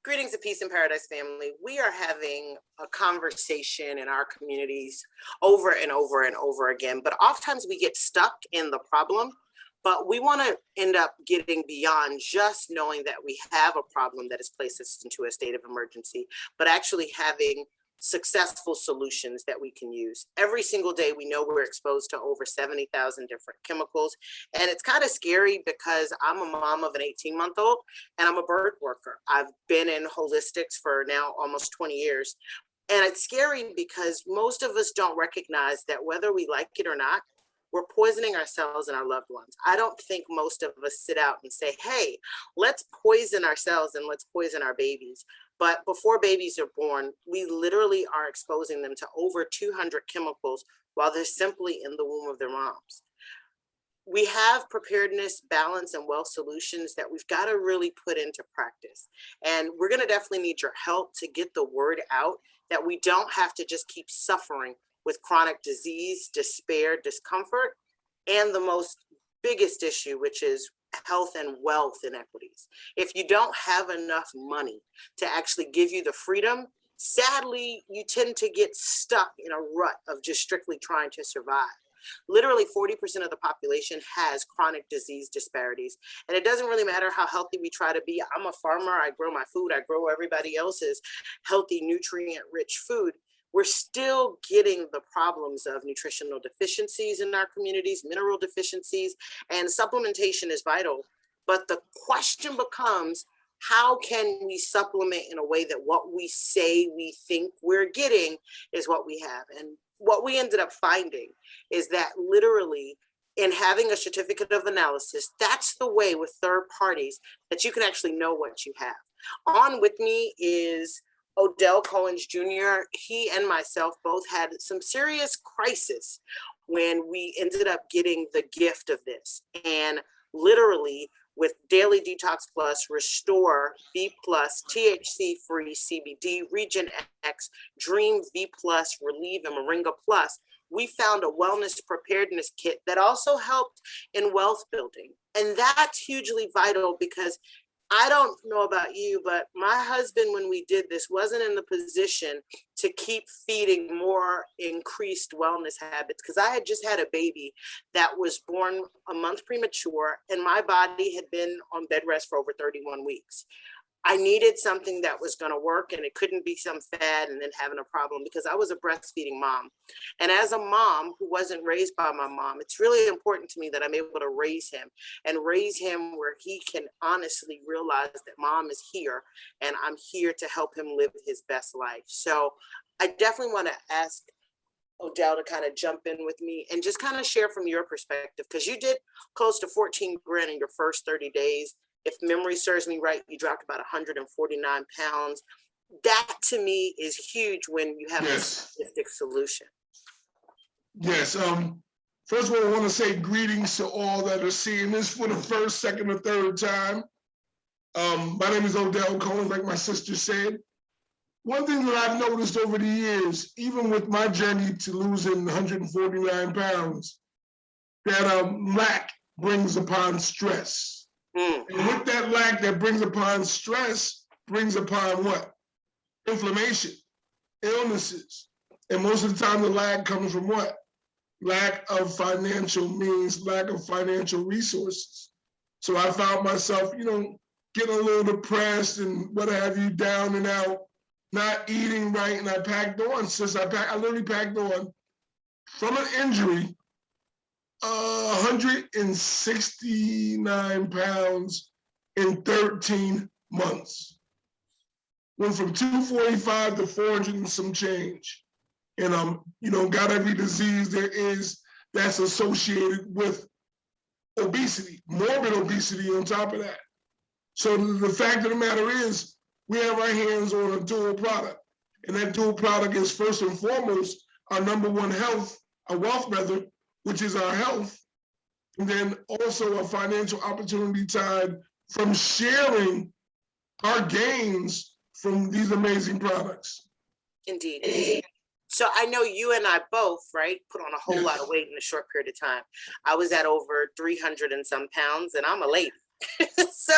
Greetings of peace and paradise, family. We are having a conversation in our communities over and over and over again, but oftentimes we get stuck in the problem, but we want to end up getting beyond just knowing that we have a problem that has placed us into a state of emergency, but actually having successful solutions that we can use. Every single day, we know we're exposed to over 70,000 different chemicals. And it's kind of scary because I'm a mom of an 18-month-old and I'm a bird worker. I've been in holistics for now almost 20 years. And it's scary because most of us don't recognize that whether we like it or not, we're poisoning ourselves and our loved ones. I don't think most of us sit out and say, hey, let's poison ourselves and let's poison our babies. But before babies are born, we literally are exposing them to over 200 chemicals while they're simply in the womb of their moms. We have preparedness, balance, and wealth solutions that we've got to really put into practice. And we're going to definitely need your help to get the word out that we don't have to just keep suffering with chronic disease, despair, discomfort, and the biggest issue, which is health and wealth inequities. If you don't have enough money to actually give you the freedom, sadly, you tend to get stuck in a rut of just strictly trying to survive. Literally 40% of the population has chronic disease disparities. And it doesn't really matter how healthy we try to be. I'm a farmer, I grow my food, I grow everybody else's healthy, nutrient-rich food. We're still getting the problems of nutritional deficiencies in our communities, mineral deficiencies, and supplementation is vital. But the question becomes, how can we supplement in a way that what we say we think we're getting is what we have? And what we ended up finding is that literally in having a certificate of analysis, that's the way with third parties that you can actually know what you have. On with me is Odell Collins Jr. He and myself both had some serious crisis when we ended up getting the gift of this. And literally with Daily Detox Plus, Restore, B+, THC-free CBD, Region X, Dream V+, Relieve, and Moringa Plus, we found a wellness preparedness kit that also helped in wealth building. And that's hugely vital because I don't know about you, but my husband, when we did this, wasn't in the position to keep feeding more increased wellness habits because I had just had a baby that was born a month premature and my body had been on bed rest for over 31 weeks. I needed something that was going to work and it couldn't be some fad and then having a problem because I was a breastfeeding mom. And as a mom who wasn't raised by my mom, it's really important to me that I'm able to raise him where he can honestly realize that mom is here and I'm here to help him live his best life. So I definitely want to ask Odell to kind of jump in with me and just kind of share from your perspective because you did close to 14 grand in your first 30 days. If memory serves me right, you dropped about 149 pounds. That to me is huge when you have a specific solution. Yes. First of all, I want to say greetings to all that are seeing this for the first, second, or third time. My name is Odell Collins, like my sister said. One thing that I've noticed over the years, even with my journey to losing 149 pounds, that lack brings upon stress. And with that lack that brings upon stress, brings upon what? Inflammation, illnesses. And most of the time the lack comes from what? Lack of financial means, lack of financial resources. So I found myself, getting a little depressed and what have you, down and out, not eating right. And I packed on, I literally packed on from an injury, 169 pounds in 13 months. Went from 245 to 400 and some change. And got every disease there is that's associated with obesity, morbid obesity on top of that. So the fact of the matter is, we have our hands on a dual product. And that dual product is first and foremost our number one wealth rather, which is our health, and then also a financial opportunity tied from sharing our gains from these amazing products. Indeed. So I know you and I both, right, put on a whole lot of weight in a short period of time. I was at over 300 and some pounds and I'm a lady. So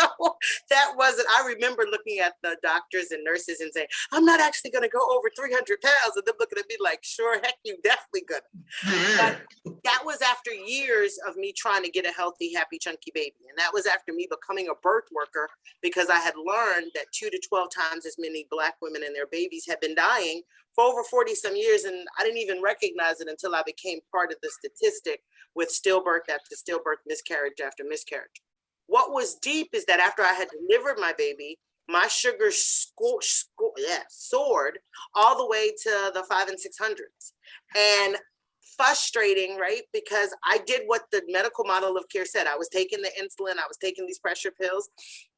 that wasn't, I remember looking at the doctors and nurses and saying, I'm not actually going to go over 300 pounds. And them looking at me like, sure, heck, you definitely gonna. Yeah. But that was after years of me trying to get a healthy, happy, chunky baby. And that was after me becoming a birth worker, because I had learned that 2 to 12 times as many Black women and their babies had been dying for over 40 some years. And I didn't even recognize it until I became part of the statistic with stillbirth after stillbirth, miscarriage after miscarriage. What was deep is that after I had delivered my baby, my sugar soared all the way to the 500s and 600s. And frustrating, right? Because I did what the medical model of care said. I was taking the insulin, I was taking these pressure pills.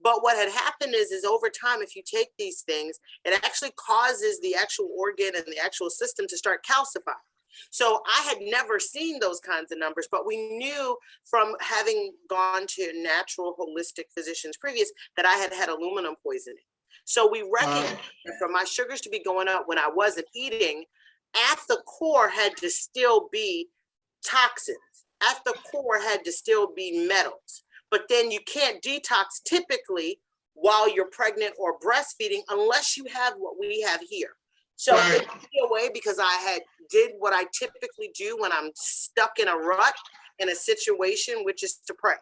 But what had happened is over time, if you take these things, it actually causes the actual organ and the actual system to start calcifying. So I had never seen those kinds of numbers, but we knew from having gone to natural holistic physicians previous that I had had aluminum poisoning. So we recognized that for my sugars to be going up when I wasn't eating, at the core had to still be toxins. At the core had to still be metals. But then you can't detox typically while you're pregnant or breastfeeding unless you have what we have here. So it took me away because I had did what I typically do when I'm stuck in a rut in a situation, which is to pray.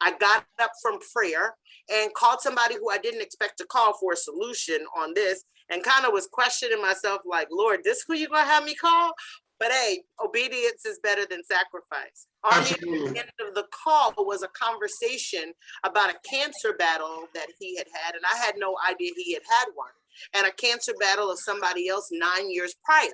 I got up from prayer and called somebody who I didn't expect to call for a solution on this, and kind of was questioning myself like, Lord, this who you gonna have me call? But hey, obedience is better than sacrifice. On the end of the call was a conversation about a cancer battle that he had had, and I had no idea he had had one, and a cancer battle of somebody else 9 years prior.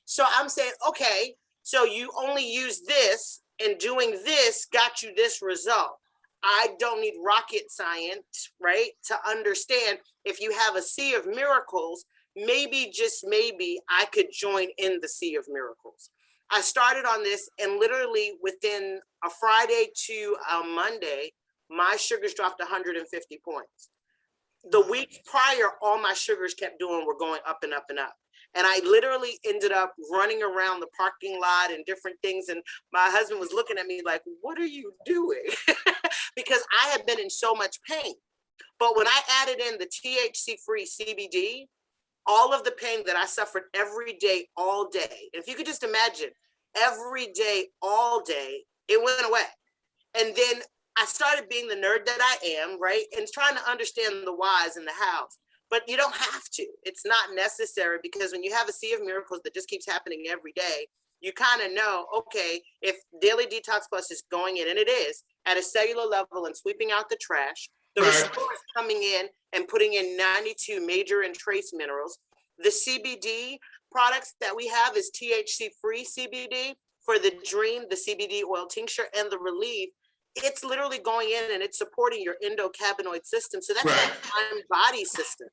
So I'm saying, okay, so you only use this, and doing this got you this result. I don't need rocket science, right, to understand if you have a sea of miracles, maybe, just maybe, I could join in the sea of miracles. I started on this, and literally within a Friday to a Monday, my sugars dropped 150 points. The week prior, all my sugars kept doing were going up and up and up. And I literally ended up running around the parking lot and different things. And my husband was looking at me like, what are you doing? Because I had been in so much pain. But when I added in the THC-free CBD, all of the pain that I suffered every day, all day, if you could just imagine, every day, all day, it went away. And then I started being the nerd that I am, right? And trying to understand the whys and the hows. But you don't have to. It's not necessary, because when you have a sea of miracles that just keeps happening every day, you kind of know, okay, if Daily Detox Plus is going in, and it is, at a cellular level and sweeping out the trash, the Restore is coming in and putting in 92 major and trace minerals. The CBD products that we have is THC-free CBD for the Dream, the CBD oil tincture, and the Relief. It's literally going in and it's supporting your endocannabinoid system. So that's your mind body system.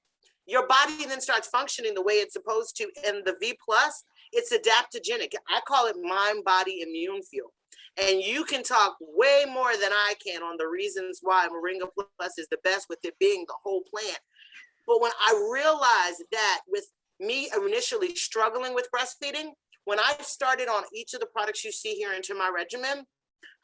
Your body then starts functioning the way it's supposed to. And the V Plus, it's adaptogenic. I call it mind body immune fuel. And you can talk way more than I can on the reasons why Moringa Plus is the best, with it being the whole plant. But when I realized that with me initially struggling with breastfeeding, when I started on each of the products you see here into my regimen,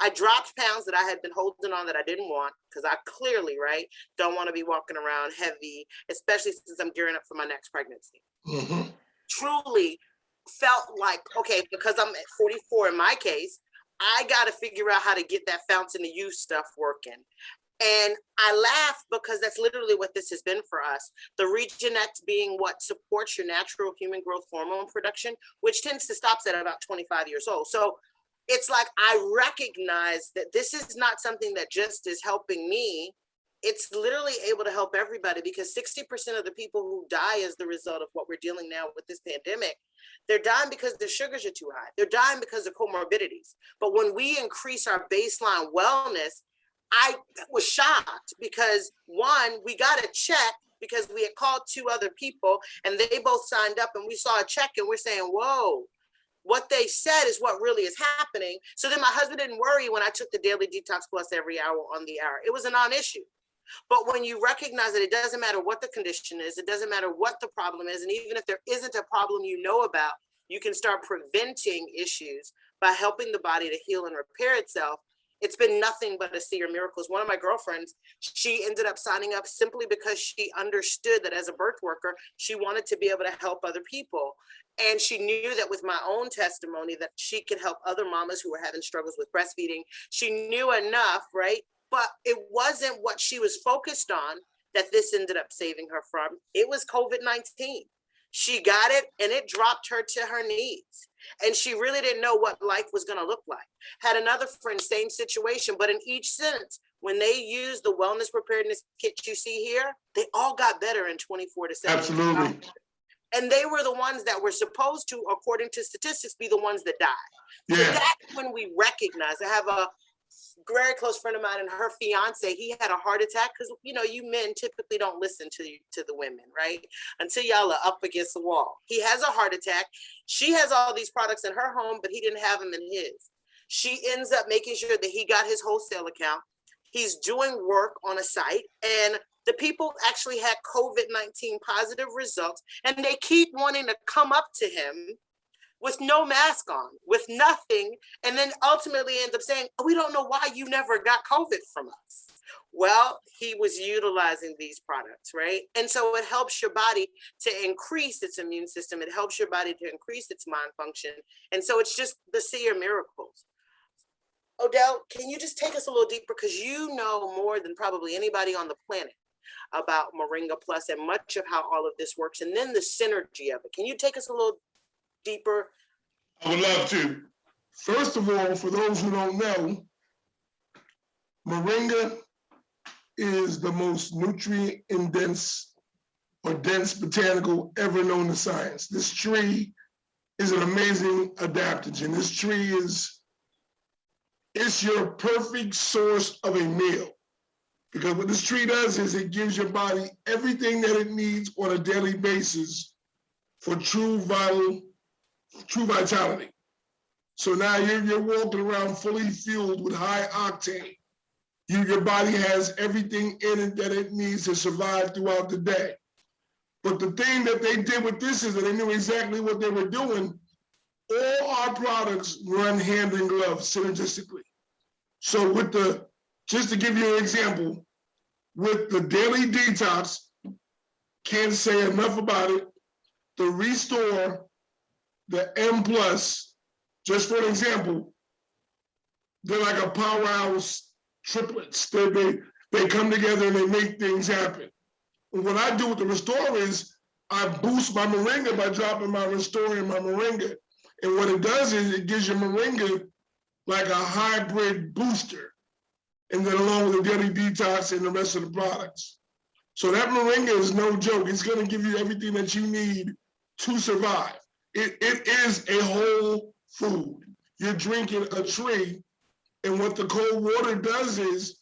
I dropped pounds that I had been holding on that I didn't want, because I clearly, right, don't want to be walking around heavy, especially since I'm gearing up for my next pregnancy. Mm-hmm. Truly felt like, okay, because I'm at 44 in my case, I got to figure out how to get that fountain of youth stuff working. And I laugh because that's literally what this has been for us. The Regenect being what supports your natural human growth hormone production, which tends to stop at about 25 years old. So it's like I recognize that this is not something that just is helping me. It's literally able to help everybody, because 60% of the people who die as the result of what we're dealing now with this pandemic, they're dying because their sugars are too high. They're dying because of comorbidities. But when we increase our baseline wellness, I was shocked because, one, we got a check because we had called 2 other people and they both signed up, and we saw a check and we're saying, whoa, what they said is what really is happening. So then my husband didn't worry when I took the Daily Detox Plus every hour on the hour. It was a non-issue. But when you recognize that it doesn't matter what the condition is, it doesn't matter what the problem is, and even if there isn't a problem you know about, you can start preventing issues by helping the body to heal and repair itself. It's been nothing but a sea of miracles. One of my girlfriends, she ended up signing up simply because she understood that as a birth worker, she wanted to be able to help other people. And she knew that with my own testimony that she could help other mamas who were having struggles with breastfeeding. She knew enough, right? But it wasn't what she was focused on that this ended up saving her from. It was COVID-19. She got it and it dropped her to her knees. And she really didn't know what life was going to look like. Had another friend, same situation, but in each sentence, when they used the wellness preparedness kit you see here, they all got better in 24 to 7 Absolutely. hours. And they were the ones that were supposed to, according to statistics, be the ones that died. Yeah. So that's when we recognize. I have a very close friend of mine and her fiance, he had a heart attack because, you know, you men typically don't listen to the women, right? Until y'all are up against the wall. He has a heart attack. She has all these products in her home, but he didn't have them in his. She ends up making sure that he got his wholesale account. He's doing work on a site and the people actually had COVID-19 positive results and they keep wanting to come up to him with no mask on, with nothing, and then ultimately end up saying, we don't know why you never got COVID from us. Well, he was utilizing these products, right? And so it helps your body to increase its immune system. It helps your body to increase its mind function. And so it's just the sea of miracles. Odell, can you just take us a little deeper? Because you know more than probably anybody on the planet about Moringa Plus and much of how all of this works, and then the synergy of it. Can you take us a little deeper? I would love to. First of all, for those who don't know, moringa is the most nutrient dense or dense botanical ever known to science. This tree is an amazing adaptogen. This tree it's your perfect source of a meal. Because what this tree does is it gives your body everything that it needs on a daily basis for true vitality. So now you're walking around fully fueled with high octane. Your body has everything in it that it needs to survive throughout the day. But the thing that they did with this is that they knew exactly what they were doing. All our products run hand in glove synergistically. So just to give you an example, with the daily detox, can't say enough about it, the Restore, the M+, just for an example, they're like a powerhouse triplets. They come together and they make things happen. And what I do with the Restore is I boost my moringa by dropping my Restore in my moringa. And what it does is it gives your moringa like a hybrid booster. And then along with the daily detox and the rest of the products. So that moringa is no joke. It's gonna give you everything that you need to survive. It is a whole food. You're drinking a tree, and what the cold water does is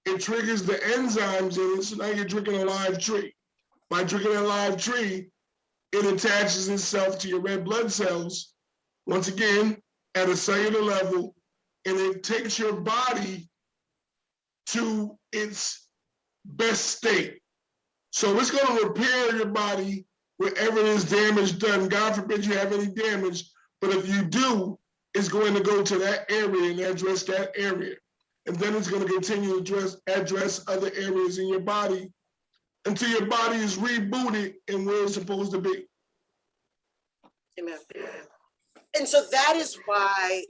it triggers the enzymes in it, so now you're drinking a live tree. By drinking a live tree, it attaches itself to your red blood cells, once again, at a cellular level, and it takes your body to its best state. So it's gonna repair your body wherever there's damage done. God forbid you have any damage, but if you do, it's going to go to that area and address that area. And then it's gonna continue to address other areas in your body until your body is rebooted and where it's supposed to be. Amen. And so that is why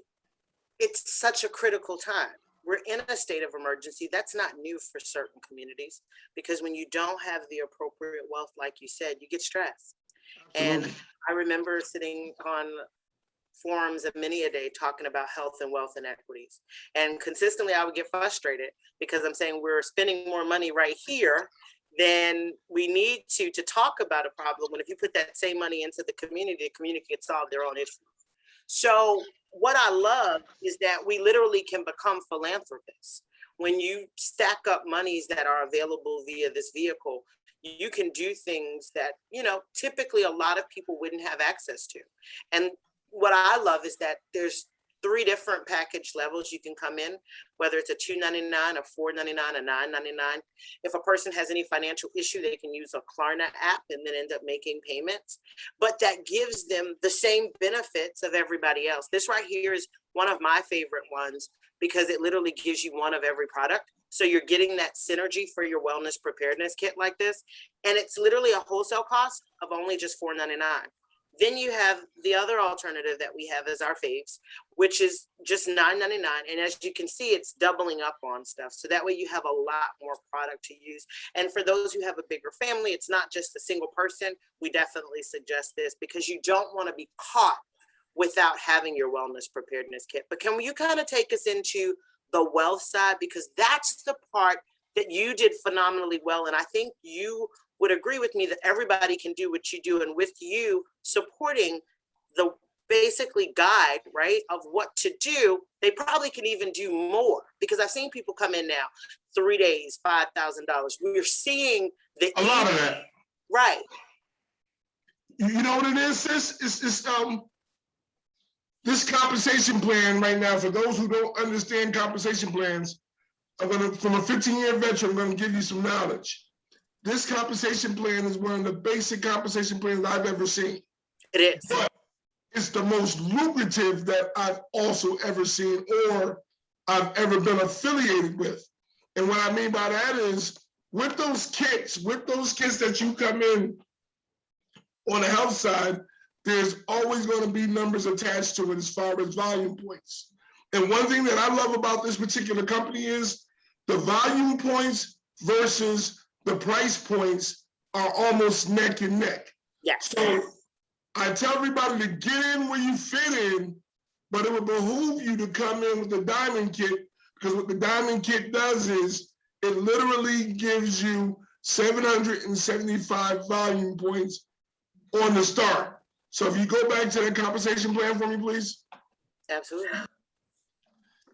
it's such a critical time. We're in a state of emergency. That's not new for certain communities, because when you don't have the appropriate wealth, like you said, you get stressed. Absolutely. And I remember sitting on forums of many a day talking about health and wealth inequities. And consistently I would get frustrated because I'm saying we're spending more money right here than we need to talk about a problem. When if you put that same money into the community can solve their own issues. So what I love is that we literally can become philanthropists. When you stack up monies that are available via this vehicle, you can do things that, you know, typically a lot of people wouldn't have access to. And what I love is that there's 3 different package levels you can come in, whether it's a $2.99, a $4.99, a $9.99. If a person has any financial issue, they can use a Klarna app and then end up making payments. But that gives them the same benefits of everybody else. This right here is one of my favorite ones because it literally gives you one of every product. So you're getting that synergy for your wellness preparedness kit like this. And it's literally a wholesale cost of only just $4.99. Then you have the other alternative that we have as our faves, which is just $9.99. And as you can see, it's doubling up on stuff. So that way you have a lot more product to use. And for those who have a bigger family, it's not just a single person. We definitely suggest this because you don't want to be caught without having your wellness preparedness kit. But can you kind of take us into the wealth side? Because that's the part that you did phenomenally well. And I think you would agree with me that everybody can do what you do. And with you supporting the basically guide, right, of what to do, they probably can even do more. Because I've seen people come in now, 3 days, $5,000. We're seeing a lot of that. Right. You know what it is, sis? It's this compensation plan right now, for those who don't understand compensation plans, from a 15-year veteran, I'm gonna give you some knowledge. This compensation plan is one of the basic compensation plans I've ever seen. It is. But it's the most lucrative that I've also ever seen or I've ever been affiliated with. And what I mean by that is with those kits that you come in on the health side, there's always going to be numbers attached to it as far as volume points. And one thing that I love about this particular company is the volume points versus the price points are almost neck and neck. Yes. So I tell everybody to get in where you fit in, but it would behoove you to come in with the diamond kit, because what the diamond kit does is it literally gives you 775 volume points on the start. So if you go back to the compensation plan for me, please. Absolutely.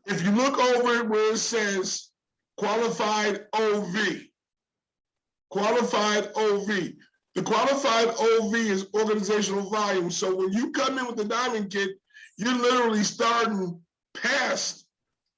If you look over where it says qualified OV, the qualified OV is organizational volume. So when you come in with the diamond kit, you're literally starting past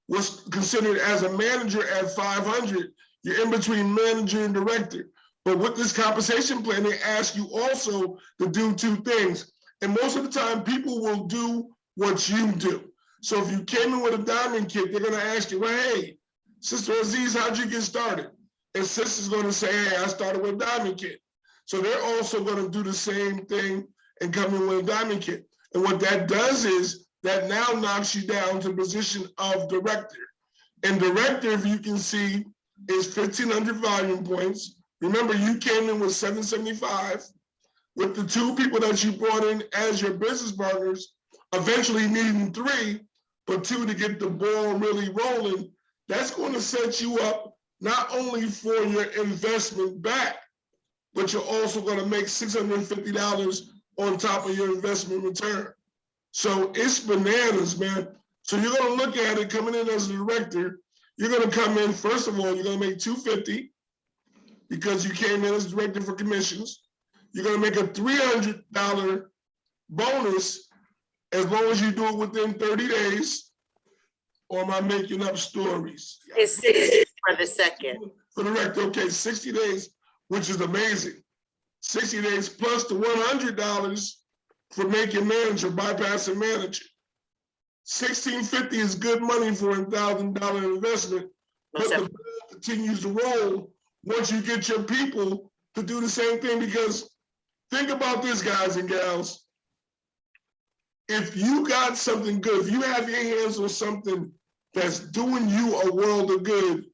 what's considered as a manager at 500. You're in between manager and director. But with this compensation plan, they ask you also to do two things. And most of the time, people will do what you do. So if you came in with a diamond kit, they're gonna ask you, well, hey, Sister Aziz, how'd you get started? And Sister's gonna say, hey, I started with a diamond kit. So they're also gonna do the same thing and come in with a diamond kit. And what that does is that now knocks you down to the position of director. And director, if you can see, is 1,500 volume points. Remember, you came in with 775 with the two people that you brought in as your business partners, eventually needing 3, but 2 to get the ball really rolling. That's going to set you up not only for your investment back, but you're also going to make $650 on top of your investment return. So it's bananas, man. So you're going to look at it coming in as a director. You're going to come in, first of all, you're going to make $250 because you came in as director for commissions. You're going to make a $300 bonus as long as you do it within 30 days. Or am I making up stories? It's 60 for the second. For the record, okay, 60 days, which is amazing. 60 days plus the $100 for making manager, bypassing manager. $1,650 is good money for a $1,000 investment, but the ball continues to roll once you get your people to do the same thing. Because think about this, guys and gals. If you got something good, if you have your hands on something that's doing you a world of good,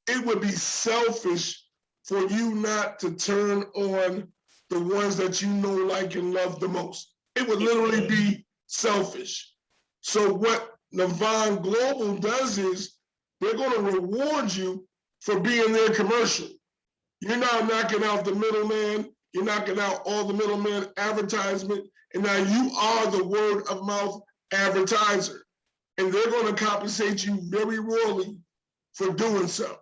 it would be selfish for you not to turn on the ones that you know, like, and love the most. It would literally be selfish. So what Navan Global does is they're going to reward you for being their commercial. You're now knocking out the middleman. You're knocking out all the middleman advertisement. And now you are the word of mouth advertiser. And they're going to compensate you very royally for doing so.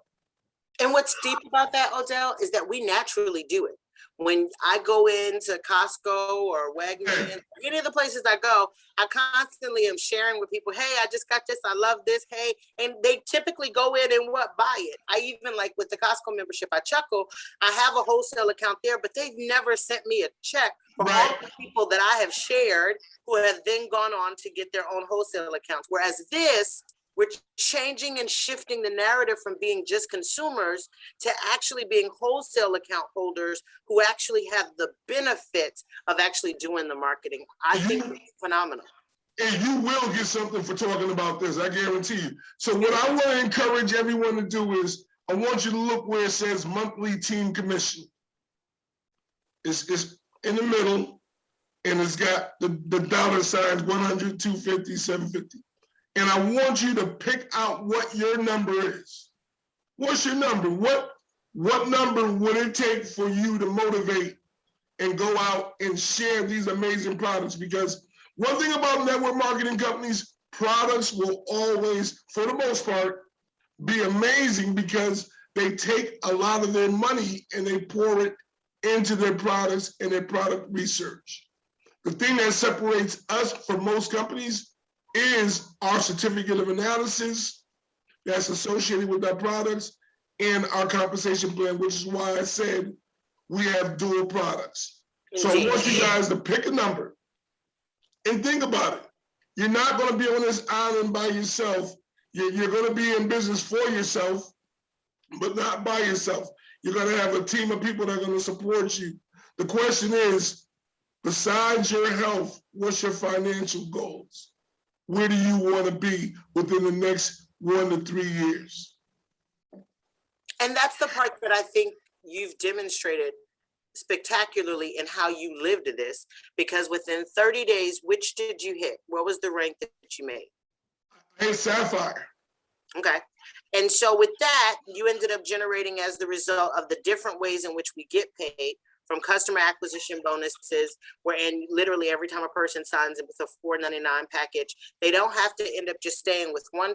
And what's deep about that, Odell, is that we naturally do it. When I go into Costco or Wegmans, any of the places I go, I constantly am sharing with people, hey, I just got this, I love this, hey, and they typically go in and buy it. I even, like with the Costco membership, I chuckle, I have a wholesale account there, but they've never sent me a check for all the people that I have shared who have then gone on to get their own wholesale accounts. Whereas this, We're changing and shifting the narrative from being just consumers to actually being wholesale account holders who actually have the benefits of actually doing the marketing. I think it's phenomenal. And you will get something for talking about this, I guarantee you. So what I want to encourage everyone to do is, I want you to look where it says monthly team commission. It's in the middle, and it's got the dollar signs, 100, 250, 750. And I want you to pick out what your number is. What's your number? What number would it take for you to motivate and go out and share these amazing products? Because one thing about network marketing companies, products will always, for the most part, be amazing because they take a lot of their money and they pour it into their products and their product research. The thing that separates us from most companies is our certificate of analysis that's associated with our products and our compensation plan, which is why I said we have dual products. So I want you guys to pick a number and think about it. You're not going to be on this island by yourself. You're going to be in business for yourself, but not by yourself. You're going to have a team of people that are going to support you. The question is, besides your health, what's your financial goals? Where do you want to be within the next 1 to 3 years? And that's the part that I think you've demonstrated spectacularly in how you lived this, because within 30 days, which did you hit? What was the rank that you made? I hit Sapphire. Okay. And so with that, you ended up generating, as the result of the different ways in which we get paid, from customer acquisition bonuses, wherein literally every time a person signs in with a $4.99 package, they don't have to end up just staying with $125.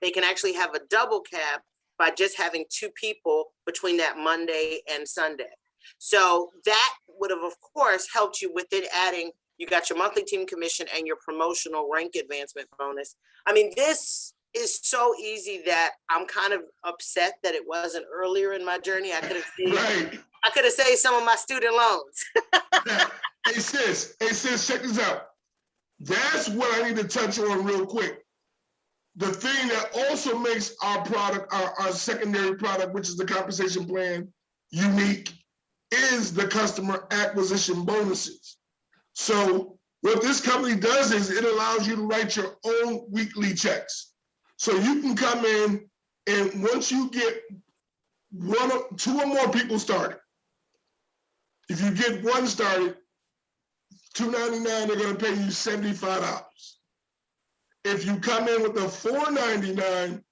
They can actually have a double cap by just having 2 people between that Monday and Sunday. So that would have, of course, helped you with it adding, you got your monthly team commission and your promotional rank advancement bonus. I mean, this is so easy that I'm kind of upset that it wasn't earlier in my journey. I could have saved, Right. I could have saved some of my student loans. Hey sis, check this out. That's what I need to touch on real quick. The thing that also makes our product, our secondary product, which is the compensation plan, unique, is the customer acquisition bonuses. So what this company does is it allows you to write your own weekly checks. So you can come in, and once you get 2 or more people started, if you get 1 started, $2.99, they're going to pay you $75. If you come in with a $4.99,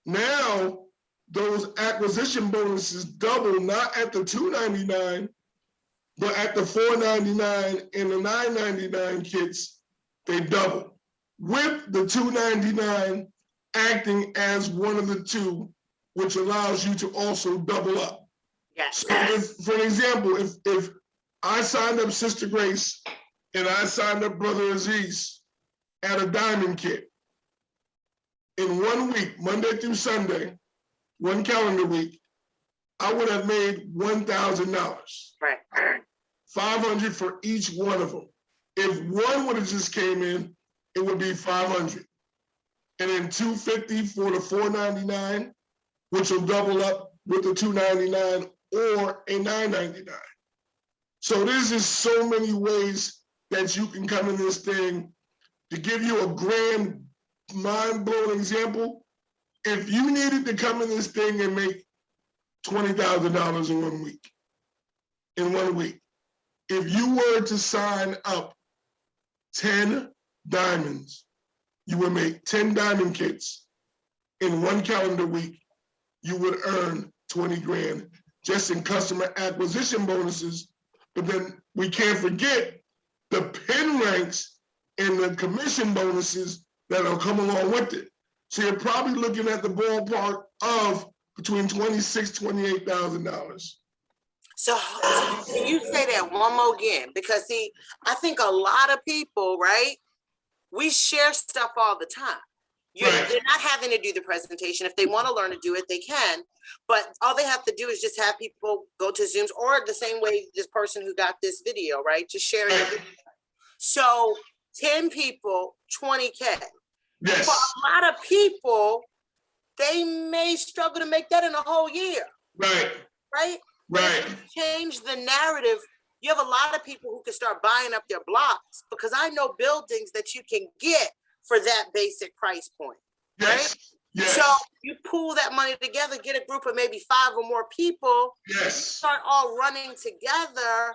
now those acquisition bonuses double, not at the $2.99, but at the $4.99 and the $9.99 kits, they double, with the $2.99 acting as one of the 2, which allows you to also double up. Yes. So if, for example, if I signed up Sister Grace and I signed up Brother Aziz at a diamond kit, in 1 week, Monday through Sunday, 1 calendar week, I would have made $1,000. Right. $500 for each one of them. If one would have just came in, it would be $500. And then $250 for the $4.99, which will double up with the $2.99 or a $9.99. So there's just so many ways that you can come in this thing. To give you a grand, mind-blowing example, if you needed to come in this thing and make $20,000 in 1 week, if you were to sign up 10 diamonds, you would make 10 diamond kits in 1 calendar week, you would earn 20 grand just in customer acquisition bonuses. But then we can't forget the pin ranks and the commission bonuses that'll come along with it. So you're probably looking at the ballpark of between $26,000, $28,000. So can you say that one more again? Because see, I think a lot of people, right? We share stuff all the time. Right. They're not having to do the presentation. If they want to learn to do it, they can. But all they have to do is just have people go to Zooms, or the same way this person who got this video, right? Just sharing it. So 10 people, 20K. Yes. For a lot of people, they may struggle to make that in a whole year. Right. Right? But if you change the narrative, you have a lot of people who can start buying up their blocks, because I know buildings that you can get for that basic price point. Yes. Right? Yes. So you pool that money together, get a group of maybe 5 or more people, yes. start all running together.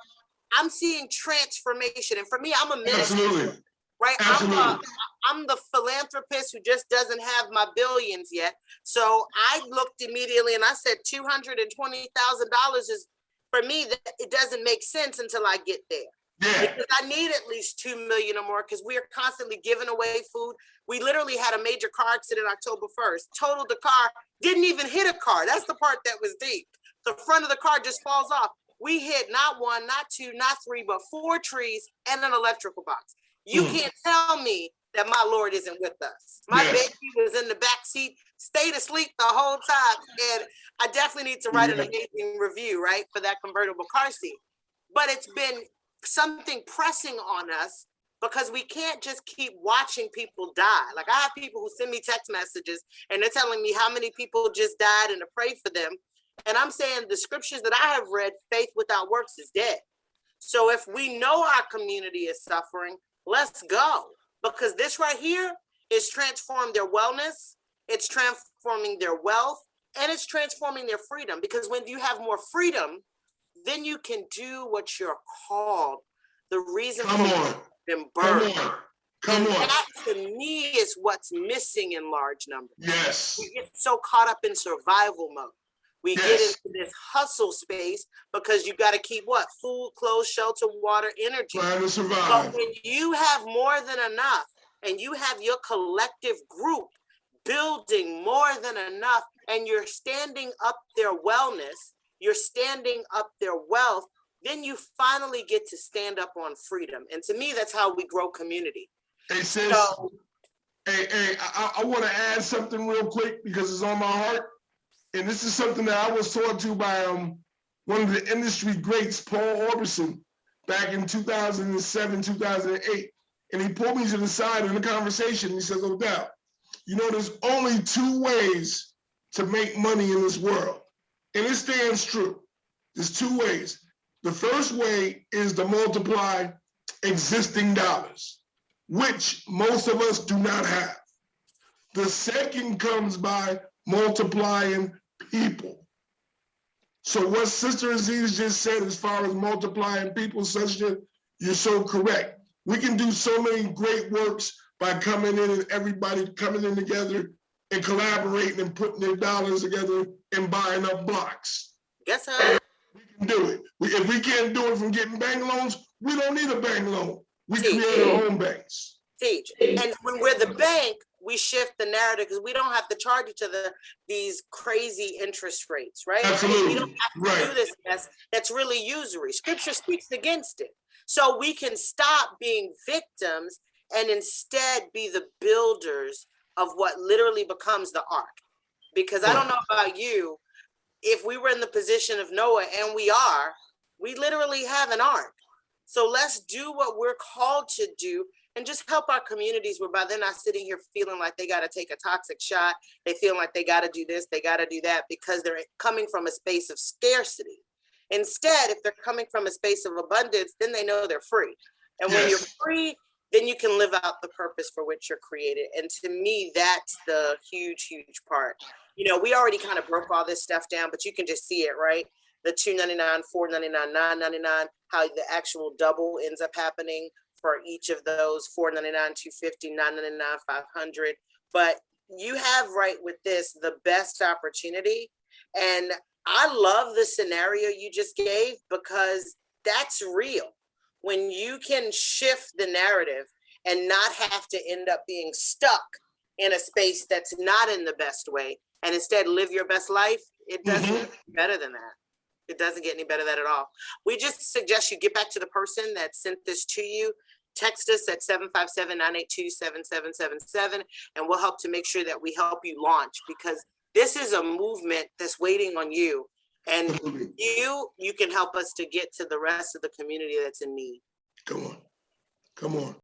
I'm seeing transformation. And for me, I'm a minister. Absolutely. Right? Absolutely. I'm the philanthropist who just doesn't have my billions yet. So I looked immediately and I said $220,000 is, for me, that it doesn't make sense until I get there. Yeah. Because I need at least 2 million or more, because we are constantly giving away food. We literally had a major car accident October 1st, totaled the car, didn't even hit a car. That's the part that was deep. The front of the car just falls off. We hit not 1, not 2, not 3, but 4 trees and an electrical box. You can't tell me that my Lord isn't with us. My baby was in the back seat, stayed asleep the whole time. And I definitely need to write an amazing review, right, for that convertible car seat. But it's been something pressing on us, because we can't just keep watching people die. Like, I have people who send me text messages and they're telling me how many people just died and to pray for them. And I'm saying the scriptures that I have read, faith without works is dead. So if we know our community is suffering, let's go. Because this right here is transforming their wellness, it's transforming their wealth, and it's transforming their freedom. Because when you have more freedom, then you can do what you're called. The reason for been birthed. Come on. That to me is what's missing in large numbers. Yes. We get so caught up in survival mode. We get into this hustle space because you got to keep what? Food, clothes, shelter, water, energy. Trying to survive. But when you have more than enough and you have your collective group building more than enough, and you're standing up their wellness, you're standing up their wealth, then you finally get to stand up on freedom. And to me, that's how we grow community. Hey, sis, I want to add something real quick because it's on my heart. And this is something that I was taught to by one of the industry greats, Paul Orbison, back in 2007, 2008. And he pulled me to the side in a conversation. He says, Odell, you know, there's only 2 ways to make money in this world. And it stands true. There's 2 ways. The first way is to multiply existing dollars, which most of us do not have. The second comes by multiplying people. So what Sister Aziz just said as far as multiplying people, Sister, you're so correct. We can do so many great works by coming in and everybody coming in together and collaborating and putting their dollars together and buying up blocks. Yes, sir. We can do it. If we can't do it from getting bank loans, we don't need a bank loan. We create our own banks. Teach. And when we're the bank, we shift the narrative because we don't have to charge each other these crazy interest rates, right? Absolutely. We don't have to do this. That's really usury. Scripture speaks against it. So we can stop being victims and instead be the builders of what literally becomes the ark. Because I don't know about you, if we were in the position of Noah, and we literally have an ark. So let's do what we're called to do and just help our communities, whereby they're not sitting here feeling like they got to take a toxic shot. They feel like they got to do this, they got to do that, because they're coming from a space of scarcity. Instead, if they're coming from a space of abundance, then they know they're free. And when you're free, then you can live out the purpose for which you're created. And to me, that's the huge, huge part. You know, we already kind of broke all this stuff down, but you can just see it, right? The $2.99, $4.99, $9.99, how the actual double ends up happening for each of those: $4.99, $2.50, $9.99, $500. But you have right with this the best opportunity. And I love the scenario you just gave, because that's real. When you can shift the narrative and not have to end up being stuck in a space that's not in the best way, and instead live your best life, it doesn't get better than that. It doesn't get any better than that at all. We just suggest you get back to the person that sent this to you. Text us at 757-982-7777, and we'll help to make sure that we help you launch, because this is a movement that's waiting on you. And you can help us to get to the rest of the community that's in need. Come on.